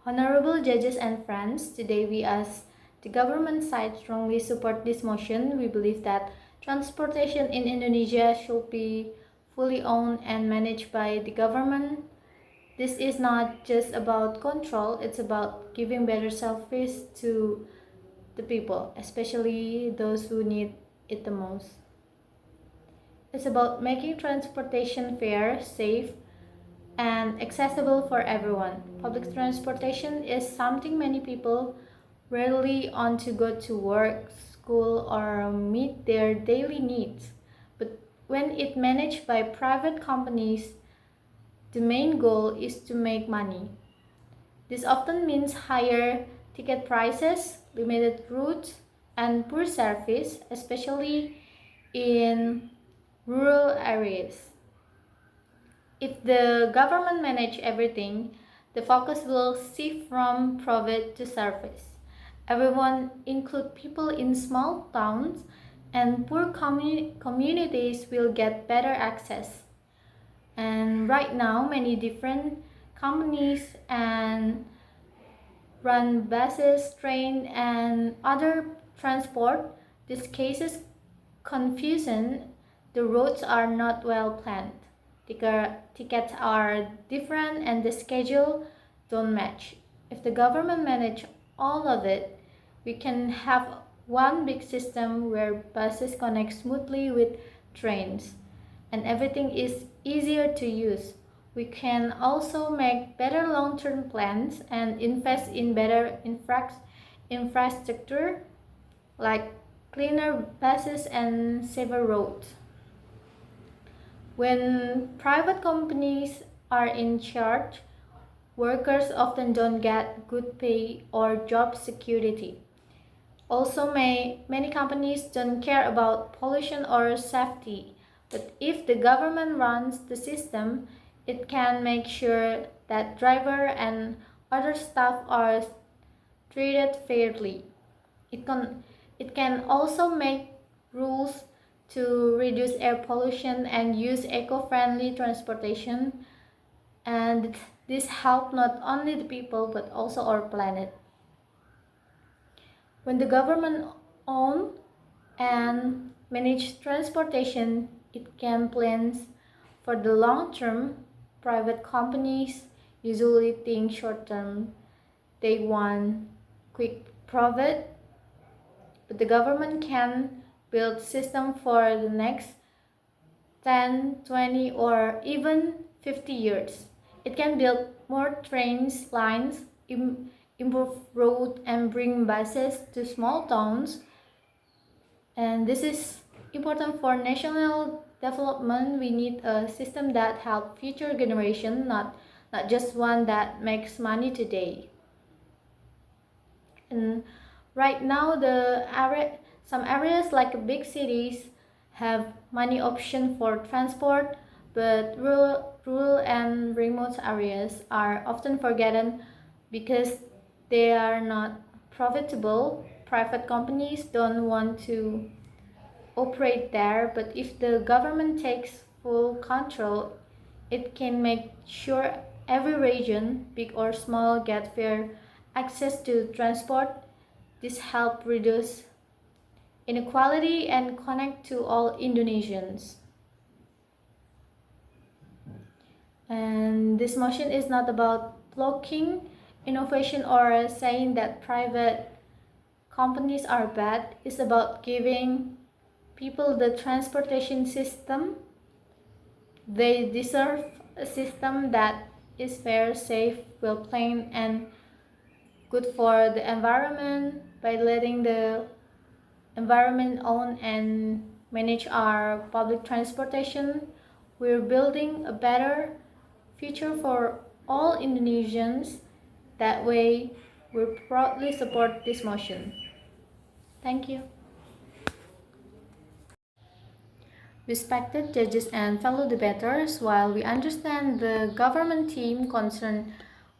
Honorable judges and friends, today we as the government side strongly support this motion. We believe that transportation in Indonesia should be fully owned and managed by the government. This is not just about control, it's about giving better service to the people, especially those who need it the most. It's about making transportation fair, safe, and accessible for everyone. Public transportation is something many people rarely on to go to work, school, or meet their daily needs. But when it managed by private companies, the main goal is to make money. This often means higher ticket prices, limited routes, and poor service, especially in rural areas. If the government manage everything, the focus will shift from profit to service. Everyone, include people in small towns and poor communities, will get better access. And right now, many different companies and run buses, train, and other transport. This causes confusion. The roads are not well planned. Tickets are different and the schedule don't match. If the government manage all of it, we can have one big system where buses connect smoothly with trains and everything is easier to use. We can also make better long-term plans and invest in better infrastructure like cleaner buses and safer roads. When private companies are in charge, workers often don't get good pay or job security. Also, many companies don't care about pollution or safety, but if the government runs the system, it can make sure that driver and other staff are treated fairly. It can also make rules to reduce air pollution and use eco-friendly transportation, and this helps not only the people but also our planet. When the government owns and manages transportation, it can plan for the long term. Private companies usually think short term. They want quick profit, but the government can build system for the next 10, 20, or even 50 years. It can build more trains lines, improve roads, and bring buses to small towns. And this is important for national development. We need a system that helps future generations, not just one that makes money today. And right now, some areas like big cities have many options for transport, but rural and remote areas are often forgotten because they are not profitable. Private companies don't want to operate there, but if the government takes full control, it can make sure every region, big or small, get fair access to transport. This helps reduce inequality and connect to all Indonesians. And this motion is not about blocking innovation or saying that private companies are bad. It's about giving people the transportation system they deserve, a system that is fair, safe, well planned, and good for the environment. By letting the environment own and manage our public transportation, we're building a better future for all Indonesians. That way, we proudly support this motion. Thank you. Respected judges and fellow debaters, while we understand the government team concern,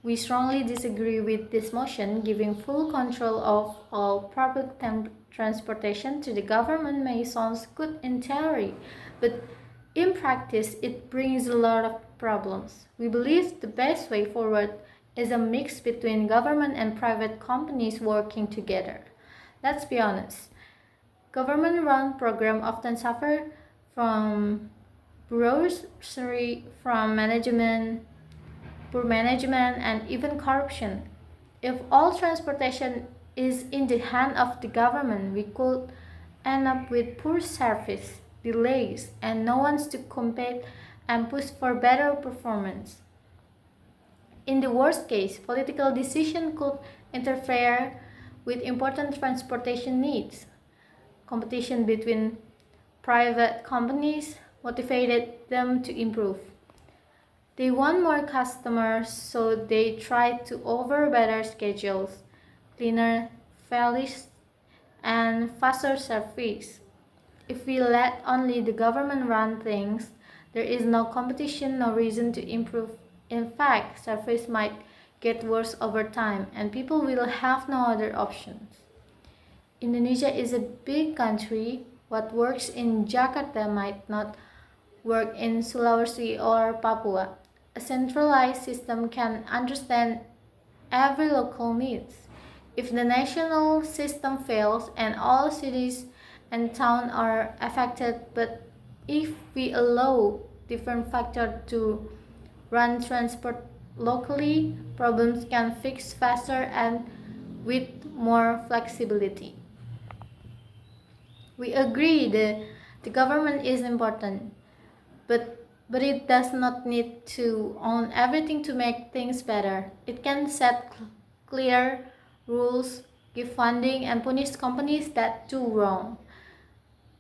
we strongly disagree with this motion. Giving full control of all public transportation to the government may sound good in theory, but in practice it brings a lot of problems. We believe the best way forward is a mix between government and private companies working together. Let's be honest. Government-run programs often suffer from bureaucracy, from poor management, and even corruption. If all transportation is in the hand of the government, we could end up with poor service, delays, and no one to compete and push for better performance. In the worst case, political decision could interfere with important transportation needs. Competition between private companies motivated them to improve. They want more customers, so they try to offer better schedules, cleaner ferries, and faster service. If we let only the government run things, there is no competition, no reason to improve. In fact, service might get worse over time, and people will have no other options. Indonesia is a big country. What works in Jakarta might not work in Sulawesi or Papua. A centralized system can understand every local needs. If the national system fails and all cities and towns are affected, but if we allow different factors to run transport locally, problems can fix faster and with more flexibility. We agree that the government is important, but it does not need to own everything to make things better. It can set clear rules, give funding, and punish companies that do wrong.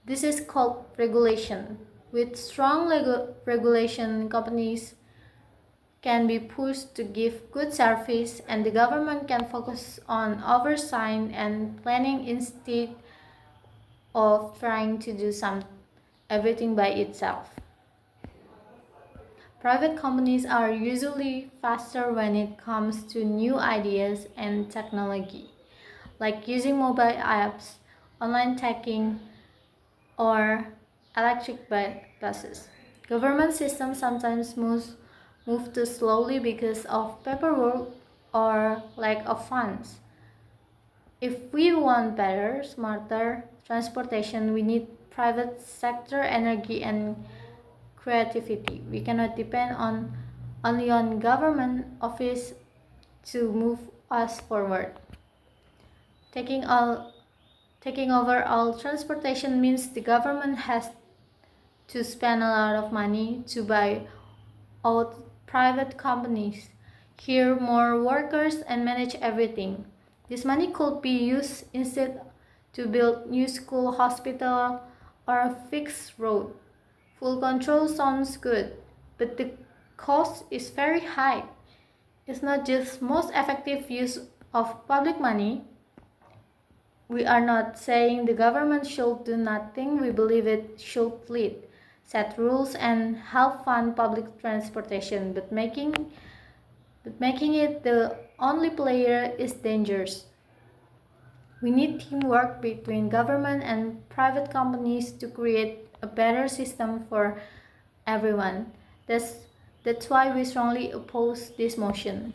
This is called regulation. With strong regulation, companies can be pushed to give good service, and the government can focus on oversight and planning instead of trying to do everything by itself. Private companies are usually faster when it comes to new ideas and technology, like using mobile apps, online tagging, or electric buses. Government systems sometimes move too slowly because of paperwork or lack of funds. If we want better, smarter transportation, we need private sector energy and creativity. We cannot depend only on government office to move us forward. Taking all Taking over all transportation means the government has to spend a lot of money to buy out private companies, hire more workers, and manage everything. This money could be used instead to build new school, hospital, or fix road. Full control sounds good, but the cost is very high. It's not just most effective use of public money. We are not saying the government should do nothing. We believe it should lead, set rules, and help fund public transportation. But making it the only player is dangerous. We need teamwork between government and private companies to create a better system for everyone. That's why we strongly oppose this motion.